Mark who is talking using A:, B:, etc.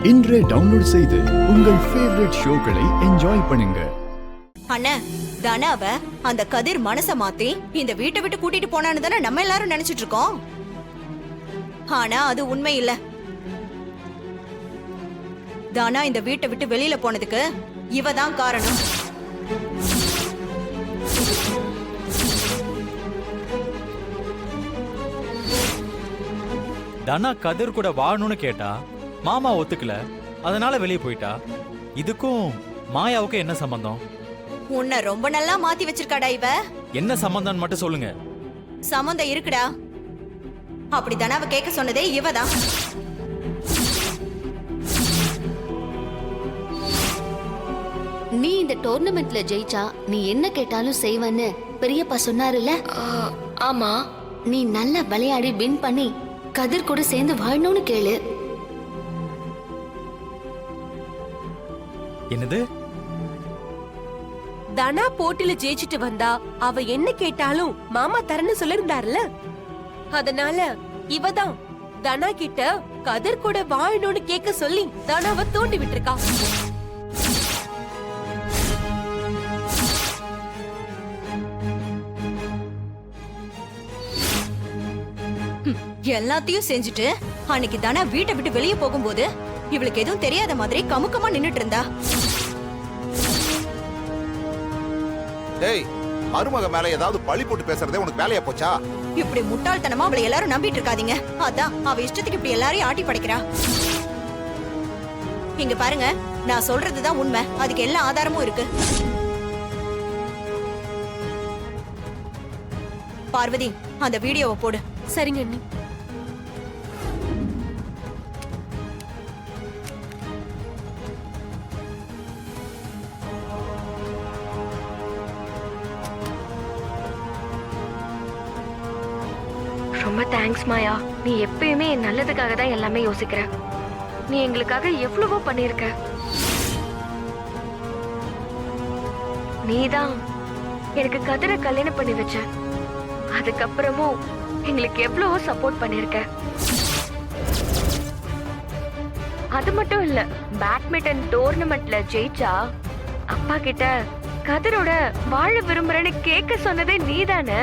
A: இன்றே டவுன்லோட் செய்து உங்கள் ஃபேவரட் ஷோக்களை என்ஜாய் பண்ணுங்க.
B: அண்ணா தனாவ அந்த கதிர் மனச மாத்தி இந்த வீட்டை விட்டு கூட்டிட்டு போனான்னு தானே நம்ம எல்லாரும் நினைச்சிட்டு இருக்கோம். ஆனா அது உண்மை இல்ல. தானா இந்த வீட்டை விட்டு வெளியில போனதுக்கு இவ தான் காரணம்.
C: தனா கதிர் கூட வாழணும்னு கேட்டா மாமா ஒத்துக்கல, அதனால வெளியே போயிட்டா. இதுக்கும் மாயாவுக்கும் என்ன சம்பந்தம்?
B: உன்னை ரொம்ப நல்லா மாத்தி வச்சிருக்காடா இவ.
C: என்ன சம்பந்தம் மட்டும் சொல்லுங்க.
B: சம்பந்தம் இருக்குடா. அப்படி தனாவ கேட்க சொன்னதே இவதான்.
D: நீ இந்த டோர்னமெண்ட்ல ஜெயிச்சா நீ என்ன கேட்டாலும் செய்வன்னு பெரியப்பா சொன்னாருல்ல? ஆமா, நீ நல்லா விளையாடி வின் பண்ணி கதிர் கூட சேர்ந்து வாழணும்னு கேளு.
C: என்னது?
E: தனா போட்டில ஜெயிச்சிட்டு வந்தா அவ என்ன கேட்டாலும் மாமா தரன்னு சொல்லிருந்தாருல, அதனால இவதான் தனா கிட்ட கதிர் கூட வாழணும்னு கேட்க சொல்லி தனாவை தூண்டி விட்டுருக்கா.
B: எல்லாத்தையும் செஞ்சுட்டு அன்னைக்கு தானா வீட்டை விட்டு வெளியே போகும்போது இவளுக்கு எதுவும் தெரியாத மாதிரி கமுக்கமா நின்னுட்டு இருந்தா.
F: டேய், மருமக மேல ஏதாவது பழி போட்டு பேசுறதே உனக்கு வேலையா போச்சா?
B: இப்படி முட்டாள்தனமா அவளை எல்லாரும் நம்பிட்டு இருக்காதீங்க. அதான் அவ இஷ்டத்துக்கு இப்படி எல்லாரையும் ஆட்டி படைக்கிறா. இங்க பாருங்க, நான் சொல்றதுதான் உண்மை. அதுக்கு எல்லா ஆதாரமும் இருக்கு. பார்வதி, அந்த வீடியோவை போடு.
E: சரிங்க அண்ணி.
G: ரொம்ப தேங்க்ஸ் மாயா. நீ எப்பயுமே என் நல்லதுக்காக தான் எல்லாமே யோசிக்கிற. நீ எங்களுக்காக எவ்வளவோ பண்ணிருக்க. நீதான் எனக்கு கதிரை கல்யாணம் பண்ணி வச்ச. அதுக்கப்புறமும் எங்களுக்கு எவ்வளவோ சப்போர்ட் பண்ணிருக்க. அது மட்டும் இல்ல, பேட்மிண்டன் டோர்னமெண்ட்ல ஜெயிச்சா அப்பா கிட்ட கதிரோட வாழ விரும்புறேன்னு கேட்க சொன்னதே நீதானே.